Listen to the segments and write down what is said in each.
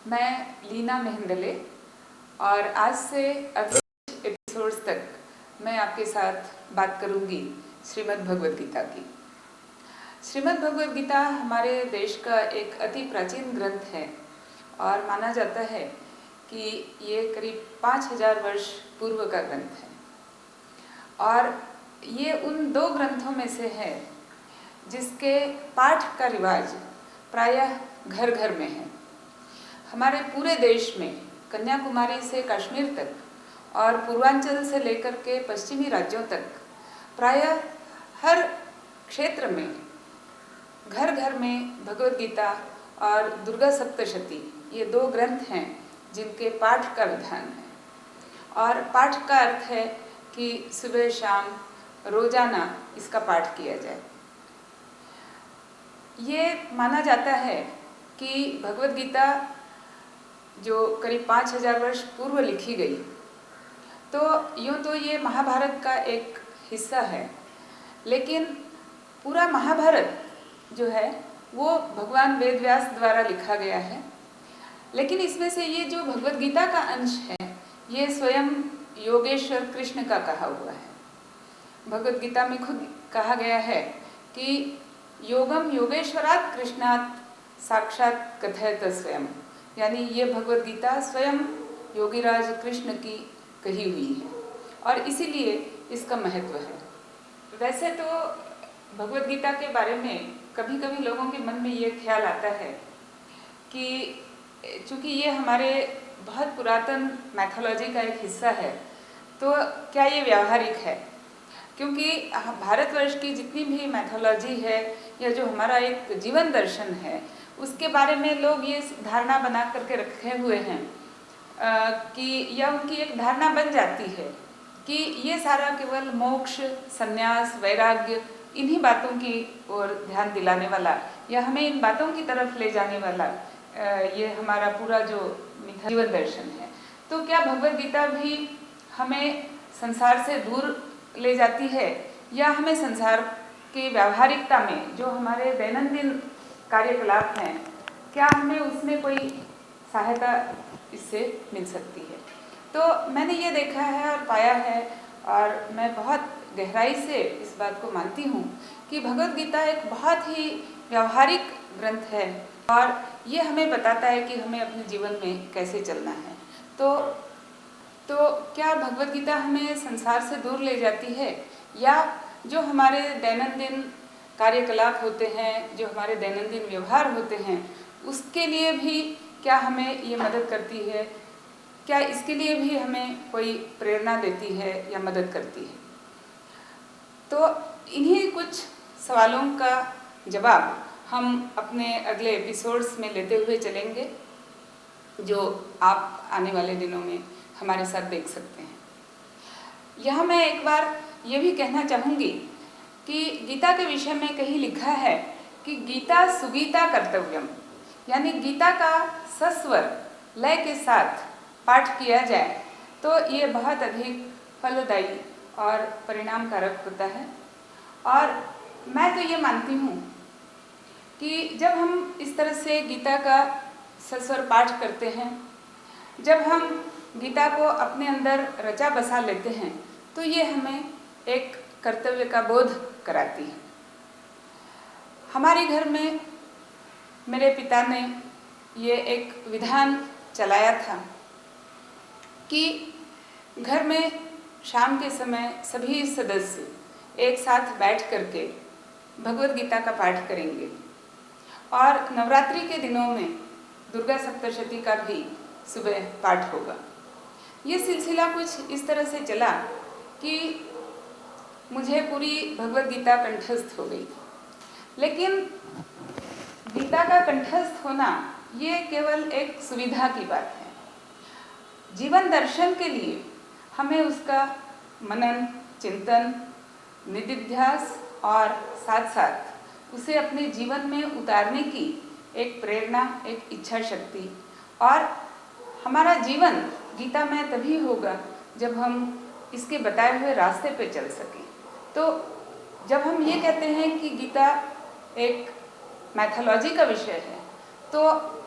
मैं लीना मेहंदले और आज से अगले एपिसोड्स तक मैं आपके साथ बात करूंगी श्रीमद् भगवद गीता की। श्रीमद् भगवद गीता हमारे देश का एक अति प्राचीन ग्रंथ है और माना जाता है कि ये करीब 5000 वर्ष पूर्व का ग्रंथ है और ये उन दो ग्रंथों में से है जिसके पाठ का रिवाज प्रायः घर घर में है। हमारे पूरे देश में कन्याकुमारी से कश्मीर तक और पूर्वांचल से लेकर के पश्चिमी राज्यों तक प्रायः हर क्षेत्र में घर घर में भगवद गीता और दुर्गा सप्तशती ये दो ग्रंथ हैं जिनके पाठ का विधान है। और पाठ का अर्थ है कि सुबह शाम रोजाना इसका पाठ किया जाए। ये माना जाता है कि भगवद गीता जो करीब 5000 वर्ष पूर्व लिखी गई, तो यूँ तो ये महाभारत का एक हिस्सा है, लेकिन पूरा महाभारत जो है वो भगवान वेद व्यास द्वारा लिखा गया है। लेकिन इसमें से ये जो भगवद गीता का अंश है ये स्वयं योगेश्वर कृष्ण का कहा हुआ है। भगवद गीता में खुद कहा गया है कि योगम योगेश्वरात् कृष्णात् साक्षात कथयत स्वयं, यानी ये भगवद गीता स्वयं योगीराज कृष्ण की कही हुई है और इसीलिए इसका महत्व है। वैसे तो भगवद गीता के बारे में कभी कभी लोगों के मन में ये ख्याल आता है कि चूँकि ये हमारे बहुत पुरातन मैथोलॉजी का एक हिस्सा है तो क्या ये व्यावहारिक है, क्योंकि भारतवर्ष की जितनी भी मैथोलॉजी है या जो हमारा एक जीवन दर्शन है उसके बारे में लोग ये धारणा बना करके रखे हुए हैं कि या उनकी एक धारणा बन जाती है कि ये सारा केवल मोक्ष, संन्यास, वैराग्य इन्हीं बातों की ओर ध्यान दिलाने वाला या हमें इन बातों की तरफ ले जाने वाला ये हमारा पूरा जो जीवन दर्शन है। तो क्या भगवद गीता भी हमें संसार से दूर ले जाती है या हमें संसार की व्यावहारिकता में जो हमारे दैनंदिन कार्यकलाप हैं क्या हमें उसमें कोई सहायता इससे मिल सकती है? तो मैंने ये देखा है और पाया है और मैं बहुत गहराई से इस बात को मानती हूँ कि भगवद गीता एक बहुत ही व्यावहारिक ग्रंथ है और ये हमें बताता है कि हमें अपने जीवन में कैसे चलना है। तो क्या भगवद गीता हमें संसार से दूर ले जाती है या जो हमारे दैनंदिन कार्यकलाप होते हैं, जो हमारे दैनंदिन व्यवहार होते हैं उसके लिए भी क्या हमें ये मदद करती है? क्या इसके लिए भी हमें कोई प्रेरणा देती है या मदद करती है? तो इन्हीं कुछ सवालों का जवाब हम अपने अगले एपिसोड्स में लेते हुए चलेंगे जो आप आने वाले दिनों में हमारे साथ देख सकते हैं। यहाँ मैं एक बार ये भी कहना चाहूँगी कि गीता के विषय में कहीं लिखा है कि गीता सुगीता कर्तव्यम, यानी गीता का सस्वर लय के साथ पाठ किया जाए तो ये बहुत अधिक फलदायी और परिणामकारक होता है। और मैं तो ये मानती हूँ कि जब हम इस तरह से गीता का सस्वर पाठ करते हैं, जब हम गीता को अपने अंदर रचा बसा लेते हैं तो ये हमें एक कर्तव्य का बोध कराती है। हमारे घर में मेरे पिता ने ये एक विधान चलाया था कि घर में शाम के समय सभी सदस्य एक साथ बैठ करके भगवद गीता का पाठ करेंगे और नवरात्रि के दिनों में दुर्गा सप्तशती का भी सुबह पाठ होगा। ये सिलसिला कुछ इस तरह से चला कि मुझे पूरी भगवद गीता कंठस्थ हो गई। लेकिन गीता का कंठस्थ होना ये केवल एक सुविधा की बात है। जीवन दर्शन के लिए हमें उसका मनन, चिंतन, निधिध्यास और साथ साथ उसे अपने जीवन में उतारने की एक प्रेरणा, एक इच्छा शक्ति और हमारा जीवन गीता में तभी होगा जब हम इसके बताए हुए रास्ते पे चल सकें। तो जब हम ये कहते हैं कि गीता एक मैथोलॉजी का विषय है तो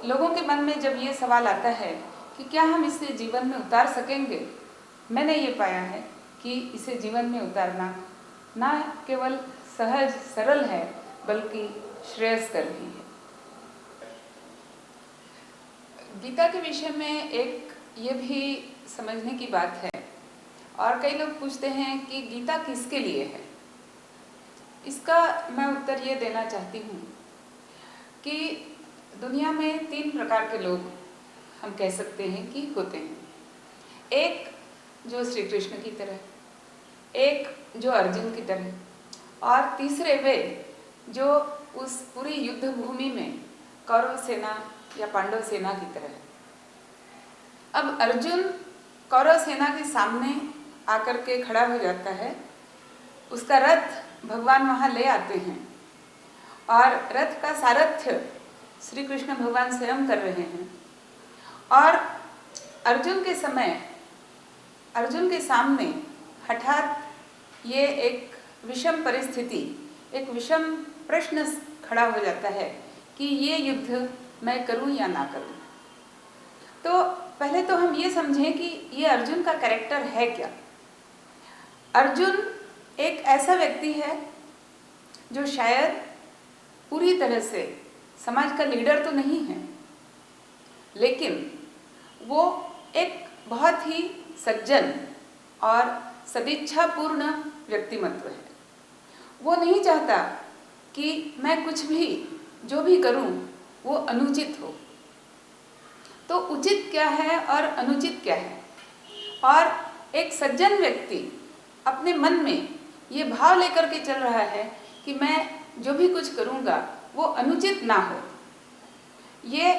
लोगों के मन में जब ये सवाल आता है कि क्या हम इसे जीवन में उतार सकेंगे, मैंने ये पाया है कि इसे जीवन में उतारना ना केवल सहज सरल है बल्कि श्रेयस्कर भी है। गीता के विषय में एक ये भी समझने की बात है, और कई लोग पूछते हैं कि गीता किसके लिए है। इसका मैं उत्तर ये देना चाहती हूँ कि दुनिया में 3 प्रकार के लोग हम कह सकते हैं कि होते हैं। एक जो श्री कृष्ण की तरह, एक जो अर्जुन की तरह, और तीसरे वे जो उस पूरी युद्ध भूमि में कौरव सेना या पांडव सेना की तरह। अब अर्जुन कौरव सेना के सामने आकर के खड़ा हो जाता है, उसका रथ भगवान वहाँ ले आते हैं और रथ का सारथ्य श्री कृष्ण भगवान स्वयं कर रहे हैं। और अर्जुन के समय अर्जुन के सामने हठात ये एक विषम परिस्थिति, एक विषम प्रश्न खड़ा हो जाता है कि ये युद्ध मैं करूं या ना करूं। तो पहले तो हम ये समझें कि ये अर्जुन का कैरेक्टर है क्या। अर्जुन एक ऐसा व्यक्ति है जो शायद पूरी तरह से समाज का लीडर तो नहीं है, लेकिन वो एक बहुत ही सज्जन और सदिच्छापूर्ण व्यक्तिमत्व है। वो नहीं चाहता कि मैं कुछ भी जो भी करूं वो अनुचित हो। तो उचित क्या है और अनुचित क्या है, और एक सज्जन व्यक्ति अपने मन में ये भाव लेकर के चल रहा है कि मैं जो भी कुछ करूंगा वो अनुचित ना हो। ये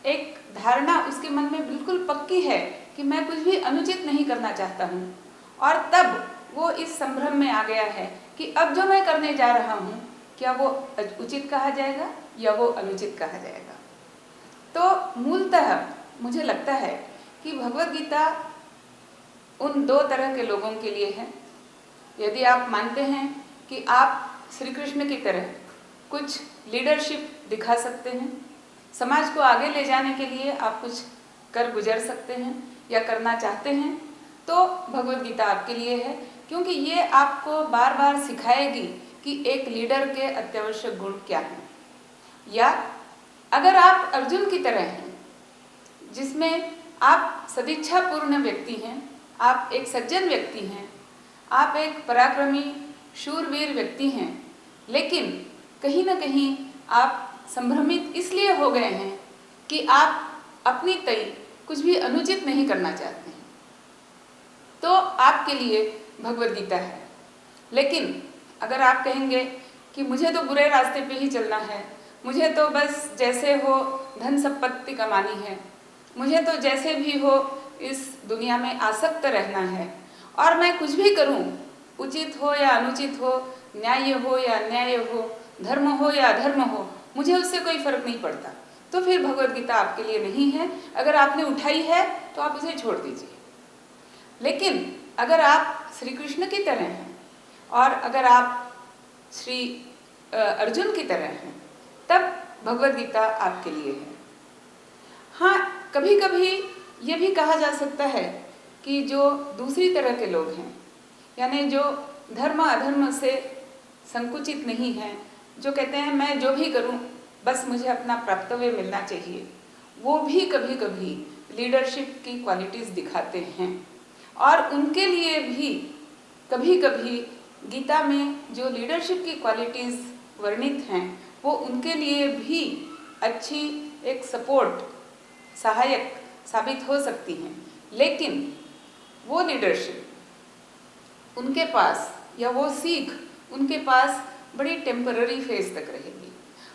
एक धारणा उसके मन में बिल्कुल पक्की है कि मैं कुछ भी अनुचित नहीं करना चाहता हूँ, और तब वो इस संभ्रम में आ गया है कि अब जो मैं करने जा रहा हूँ क्या वो उचित कहा जाएगा या वो अनुचित कहा जाएगा। तो मूलतः मुझे लगता है कि भगवद गीता उन 2 तरह के लोगों के लिए है। यदि आप मानते हैं कि आप श्री कृष्ण की तरह कुछ लीडरशिप दिखा सकते हैं, समाज को आगे ले जाने के लिए आप कुछ कर गुजर सकते हैं या करना चाहते हैं, तो भगवद गीता आपके लिए है, क्योंकि ये आपको बार बार सिखाएगी कि एक लीडर के अत्यावश्यक गुण क्या हैं। या अगर आप अर्जुन की तरह हैं, जिसमें आप सदिच्छापूर्ण व्यक्ति हैं, आप एक सज्जन व्यक्ति हैं, आप एक पराक्रमी शूरवीर व्यक्ति हैं, लेकिन कहीं ना कहीं आप संभ्रमित इसलिए हो गए हैं कि आप अपनी तय कुछ भी अनुचित नहीं करना चाहते हैं, तो आपके लिए भगवद गीता है। लेकिन अगर आप कहेंगे कि मुझे तो बुरे रास्ते पे ही चलना है, मुझे तो बस जैसे हो धन संपत्ति कमानी है, मुझे तो जैसे भी हो इस दुनिया में आसक्त रहना है, और मैं कुछ भी करूं, उचित हो या अनुचित हो, न्याय हो या अन्याय हो, धर्म हो या अधर्म हो, मुझे उससे कोई फर्क नहीं पड़ता, तो फिर भगवद गीता आपके लिए नहीं है। अगर आपने उठाई है तो आप उसे छोड़ दीजिए। लेकिन अगर आप श्री कृष्ण की तरह हैं और अगर आप श्री अर्जुन की तरह हैं, तब भगवद गीता आपके लिए है। हाँ, कभी कभी ये भी कहा जा सकता है कि जो दूसरी तरह के लोग हैं, यानी जो धर्म अधर्म से संकुचित नहीं हैं, जो कहते हैं मैं जो भी करूं बस मुझे अपना प्राप्तव्य मिलना चाहिए, वो भी कभी कभी लीडरशिप की क्वालिटीज़ दिखाते हैं। और उनके लिए भी कभी कभी गीता में जो लीडरशिप की क्वालिटीज़ वर्णित हैं, वो उनके लिए भी अच्छी एक सपोर्ट, सहायक साबित हो सकती हैं। लेकिन वो लीडरशिप उनके पास या वो सीख उनके पास बड़ी टेम्पररी फेज तक रहेगी,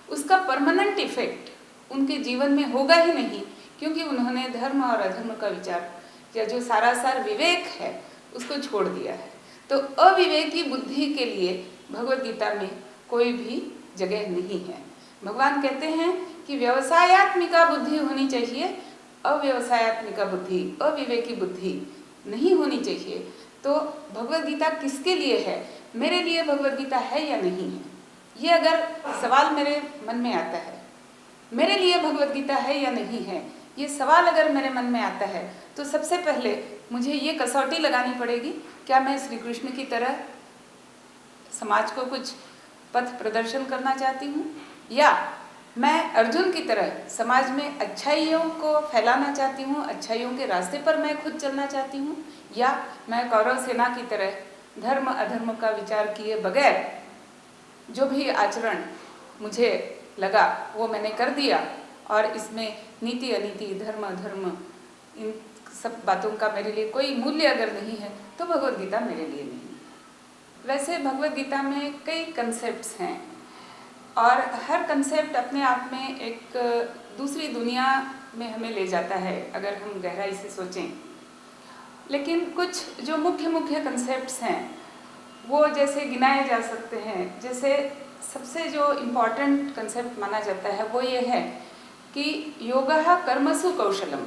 उसका परमानेंट इफेक्ट उनके जीवन में होगा ही नहीं, क्योंकि उन्होंने धर्म और अधर्म का विचार या जो सारासार विवेक है उसको छोड़ दिया है। तो अविवेकी बुद्धि के लिए भगवद गीता में कोई भी जगह नहीं है। भगवान कहते हैं कि व्यवसायत्मिका बुद्धि होनी चाहिए, अव्यवसायत्मिका बुद्धि, अविवेकी बुद्धि नहीं होनी चाहिए। तो भगवद गीता किसके लिए है? मेरे लिए भगवद गीता है या नहीं है, ये अगर सवाल मेरे मन में आता है मेरे लिए भगवद गीता है या नहीं है, ये सवाल अगर मेरे मन में आता है तो सबसे पहले मुझे ये कसौटी लगानी पड़ेगी, क्या मैं श्री कृष्ण की तरह समाज को कुछ पथ प्रदर्शन करना चाहती हूँ, या मैं अर्जुन की तरह समाज में अच्छाइयों को फैलाना चाहती हूँ, अच्छाइयों के रास्ते पर मैं खुद चलना चाहती हूँ, या मैं कौरव सेना की तरह धर्म अधर्म का विचार किए बगैर जो भी आचरण मुझे लगा वो मैंने कर दिया, और इसमें नीति अनीति धर्म अधर्म इन सब बातों का मेरे लिए कोई मूल्य अगर नहीं है तो भगवद गीता मेरे लिए नहीं है। वैसे भगवद गीता में कई कंसेप्ट्स हैं और हर कंसेप्ट अपने आप में एक दूसरी दुनिया में हमें ले जाता है अगर हम गहराई से सोचें। लेकिन कुछ जो मुख्य मुख्य कंसेप्ट्स हैं वो जैसे गिनाए जा सकते हैं। जैसे सबसे जो इम्पॉर्टेंट कंसेप्ट माना जाता है वो ये है कि योगः कर्मसु कौशलम,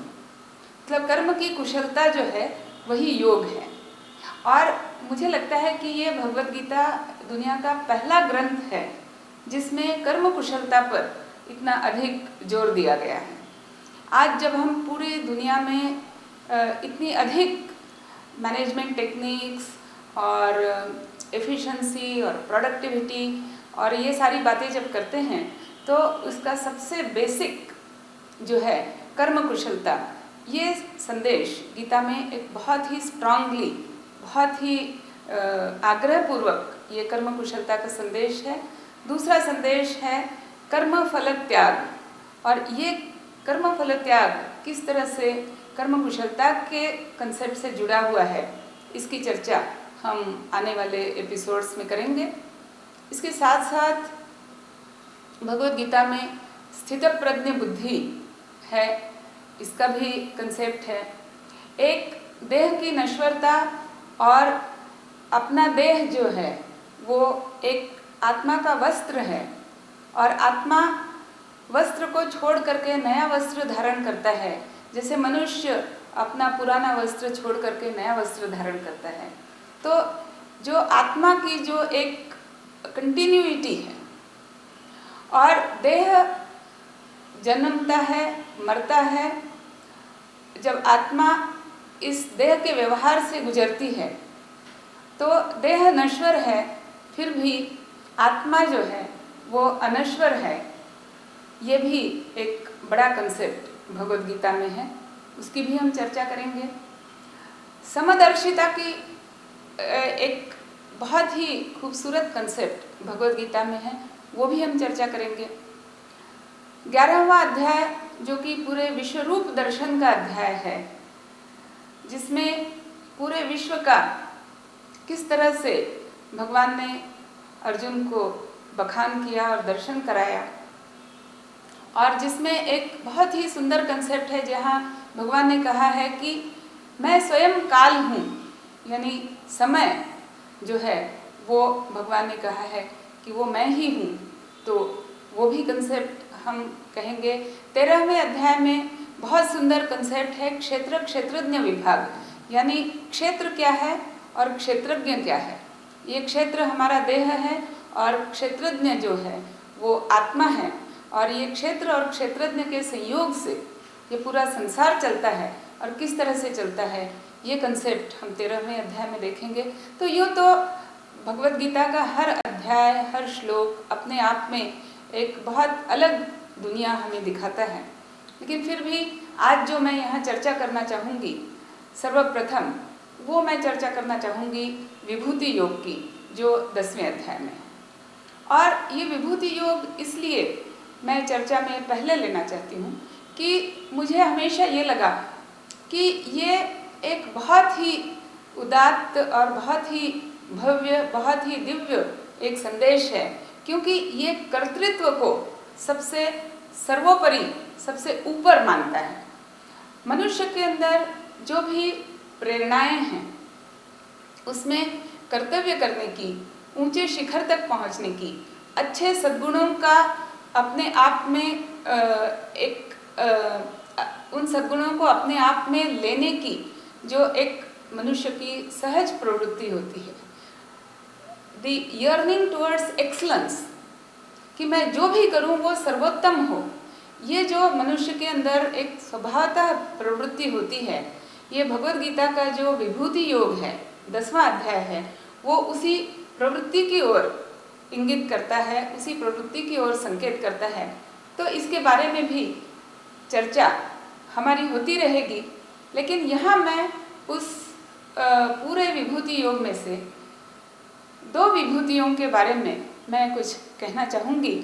मतलब कर्म की कुशलता जो है वही योग है। और मुझे लगता है कि ये भगवद गीता दुनिया का पहला ग्रंथ है जिसमें कर्म कुशलता पर इतना अधिक जोर दिया गया है। आज जब हम पूरी दुनिया में इतनी अधिक मैनेजमेंट टेक्निक्स और एफिशिएंसी और प्रोडक्टिविटी और ये सारी बातें जब करते हैं तो उसका सबसे बेसिक जो है कर्म कुशलता, ये संदेश गीता में एक बहुत ही स्ट्रांगली, बहुत ही आग्रहपूर्वक ये कर्म कुशलता का संदेश है। दूसरा संदेश है कर्म फल त्याग, और ये कर्म फल त्याग किस तरह से कर्म कुशलता के कंसेप्ट से जुड़ा हुआ है, इसकी चर्चा हम आने वाले एपिसोड्स में करेंगे। इसके साथ साथ भगवद गीता में स्थित प्रज्ञ बुद्धि है, इसका भी कंसेप्ट है। एक देह की नश्वरता और अपना देह जो है वो एक आत्मा का वस्त्र है, और आत्मा वस्त्र को छोड़ करके नया वस्त्र धारण करता है, जैसे मनुष्य अपना पुराना वस्त्र छोड़ करके नया वस्त्र धारण करता है। तो जो आत्मा की जो एक कंटिन्यूटी है, और देह जन्मता है मरता है, जब आत्मा इस देह के व्यवहार से गुजरती है तो देह नश्वर है, फिर भी आत्मा जो है वो अनश्वर है। ये भी एक बड़ा कंसेप्ट भगवद गीता में है, उसकी भी हम चर्चा करेंगे। समदर्शिता की एक बहुत ही खूबसूरत कंसेप्ट भगवद गीता में है, वो भी हम चर्चा करेंगे। 11वां अध्याय जो कि पूरे विश्व रूप दर्शन का अध्याय है, जिसमें पूरे विश्व का किस तरह से भगवान ने अर्जुन को बखान किया और दर्शन कराया, और जिसमें एक बहुत ही सुंदर कंसेप्ट है जहाँ भगवान ने कहा है कि मैं स्वयं काल हूँ, यानी समय जो है वो भगवान ने कहा है कि वो मैं ही हूँ। तो वो भी कंसेप्ट हम कहेंगे। 13वें अध्याय में बहुत सुंदर कंसेप्ट है क्षेत्र क्षेत्रज्ञ विभाग, यानी क्षेत्र क्या है और क्षेत्रज्ञ क्या है। ये क्षेत्र हमारा देह है और क्षेत्रज्ञ जो है वो आत्मा है, और ये क्षेत्र और क्षेत्रज्ञ के संयोग से ये पूरा संसार चलता है, और किस तरह से चलता है ये कंसेप्ट हम 13वें अध्याय में देखेंगे। तो यूँ तो भगवद गीता का हर अध्याय, हर श्लोक अपने आप में एक बहुत अलग दुनिया हमें दिखाता है। लेकिन फिर भी आज जो मैं यहाँ चर्चा करना चाहूँगी, सर्वप्रथम वो मैं चर्चा करना चाहूँगी विभूति योग की, जो 10वें अध्याय में है। और ये विभूति योग इसलिए मैं चर्चा में पहले लेना चाहती हूँ कि मुझे हमेशा ये लगा कि ये एक बहुत ही उदात्त और बहुत ही भव्य, बहुत ही दिव्य एक संदेश है, क्योंकि ये कर्तृत्व को सबसे सर्वोपरि, सबसे ऊपर मानता है। मनुष्य के अंदर जो भी प्रेरणाएं हैं उसमें कर्तव्य करने की, ऊंचे शिखर तक पहुंचने की, अच्छे सद्गुणों का अपने आप में उन सद्गुणों को अपने आप में लेने की जो एक मनुष्य की सहज प्रवृत्ति होती है, द यर्निंग टुवर्ड्स एक्सलेंस, कि मैं जो भी करूं वो सर्वोत्तम हो, ये जो मनुष्य के अंदर एक स्वभावतः प्रवृत्ति होती है, ये भगवद गीता का जो विभूति योग है, 10वां अध्याय है, वो उसी प्रवृत्ति की ओर इंगित करता है, उसी प्रवृत्ति की ओर संकेत करता है। तो इसके बारे में भी चर्चा हमारी होती रहेगी, लेकिन यहाँ मैं उस पूरे विभूति योग में से 2 विभूतियों के बारे में मैं कुछ कहना चाहूँगी।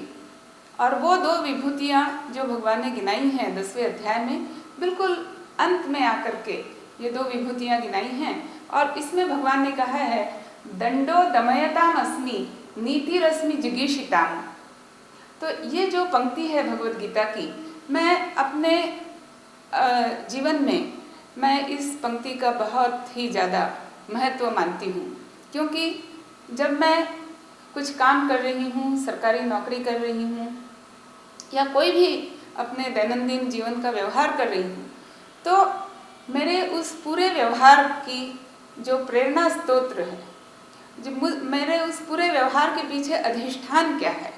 और वो 2 विभूतियाँ जो भगवान ने गिनाई हैं 10वें अध्याय में, बिल्कुल अंत में आकर के ये 2 विभूतियाँ गिनाई हैं। और इसमें भगवान ने कहा है, दंडो दमयताम अस्मि नीतिरस्मि जिगीषिताम। तो ये जो पंक्ति है भगवद गीता की, मैं अपने जीवन में मैं इस पंक्ति का बहुत ही ज़्यादा महत्व मानती हूँ, क्योंकि जब मैं कुछ काम कर रही हूँ, सरकारी नौकरी कर रही हूँ या कोई भी अपने दैनंदिन जीवन का व्यवहार कर रही हूँ, तो मेरे उस पूरे व्यवहार की जो प्रेरणा स्तोत्र है, जो मेरे उस पूरे व्यवहार के पीछे अधिष्ठान क्या है,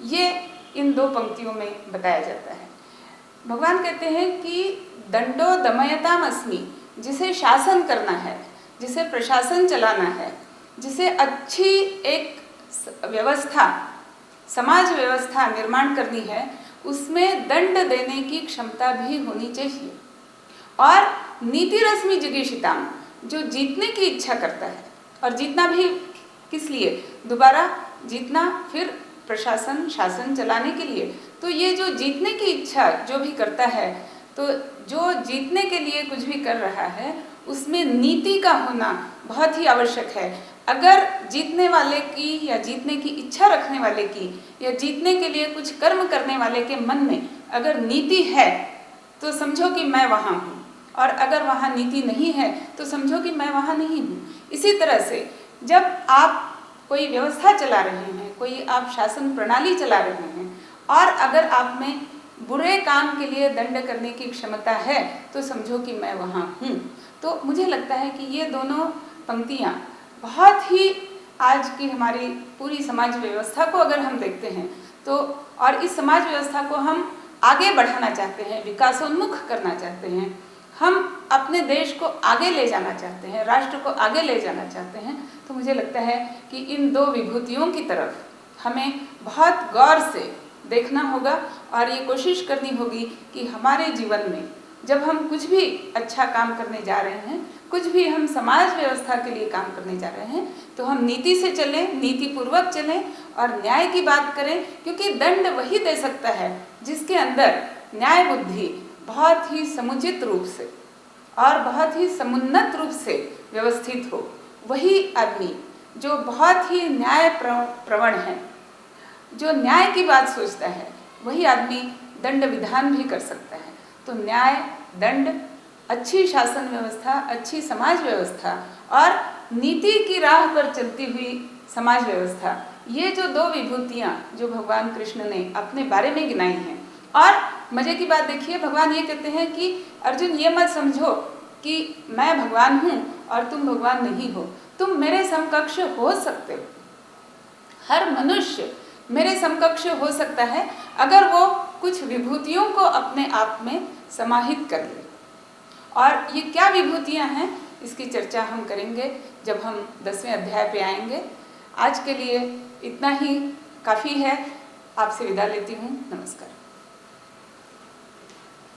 ये इन 2 पंक्तियों में बताया जाता है। भगवान कहते हैं कि दंडो दमयताम अस्मि, जिसे शासन करना है, जिसे प्रशासन चलाना है, जिसे अच्छी एक व्यवस्था, समाज व्यवस्था निर्माण करनी है, उसमें दंड देने की क्षमता भी होनी चाहिए। और नीतिरस्मि जिगीषिताम, जो जीतने की इच्छा करता है, और जीतना भी किस लिए, दोबारा जीतना, फिर प्रशासन शासन चलाने के लिए। तो ये जो जीतने की इच्छा जो भी करता है, तो जो जीतने के लिए कुछ भी कर रहा है, उसमें नीति का होना बहुत ही आवश्यक है। अगर जीतने वाले की या जीतने की इच्छा रखने वाले की या जीतने के लिए कुछ कर्म करने वाले के मन में अगर नीति है, तो समझो कि मैं वहाँ हूँ, और अगर वहाँ नीति नहीं है तो समझो कि मैं वहाँ नहीं हूँ। इसी तरह से जब आप कोई व्यवस्था चला रहे हैं, कोई आप शासन प्रणाली चला रहे हैं, और अगर आप में बुरे काम के लिए दंड करने की क्षमता है, तो समझो कि मैं वहाँ हूँ। तो मुझे लगता है कि ये दोनों पंक्तियाँ बहुत ही आज की हमारी पूरी समाज व्यवस्था को अगर हम देखते हैं तो, और इस समाज व्यवस्था को हम आगे बढ़ाना चाहते हैं, विकासोन्मुख करना चाहते हैं, हम अपने देश को आगे ले जाना चाहते हैं, राष्ट्र को आगे ले जाना चाहते हैं, तो मुझे लगता है कि इन 2 विभूतियों की तरफ हमें बहुत गौर से देखना होगा और ये कोशिश करनी होगी कि हमारे जीवन में जब हम कुछ भी अच्छा काम करने जा रहे हैं, कुछ भी हम समाज व्यवस्था के लिए काम करने जा रहे हैं, तो हम नीति से चलें, नीतिपूर्वक चलें और न्याय की बात करें, क्योंकि दंड वही दे सकता है जिसके अंदर न्याय बुद्धि बहुत ही समुचित रूप से और बहुत ही समुन्नत रूप से व्यवस्थित हो। वही आदमी जो बहुत ही न्याय प्रवण है, जो न्याय की बात सोचता है, वही आदमी दंड विधान भी कर सकता है। तो न्याय, दंड, अच्छी शासन व्यवस्था, अच्छी समाज व्यवस्था और नीति की राह पर चलती हुई समाज व्यवस्था, ये जो 2 विभूतियाँ जो भगवान कृष्ण ने अपने बारे में गिनाई हैं। और मजे की बात देखिए, भगवान ये कहते हैं कि अर्जुन ये मत समझो कि मैं भगवान हूँ और तुम भगवान नहीं हो, तुम मेरे समकक्ष हो सकते हो। हर मनुष्य मेरे समकक्ष हो सकता है अगर वो कुछ विभूतियों को अपने आप में समाहित कर ले। और ये क्या विभूतियाँ हैं, इसकी चर्चा हम करेंगे जब हम 10वें अध्याय पे आएंगे। आज के लिए इतना ही काफ़ी है। आपसे विदा लेती हूँ। नमस्कार।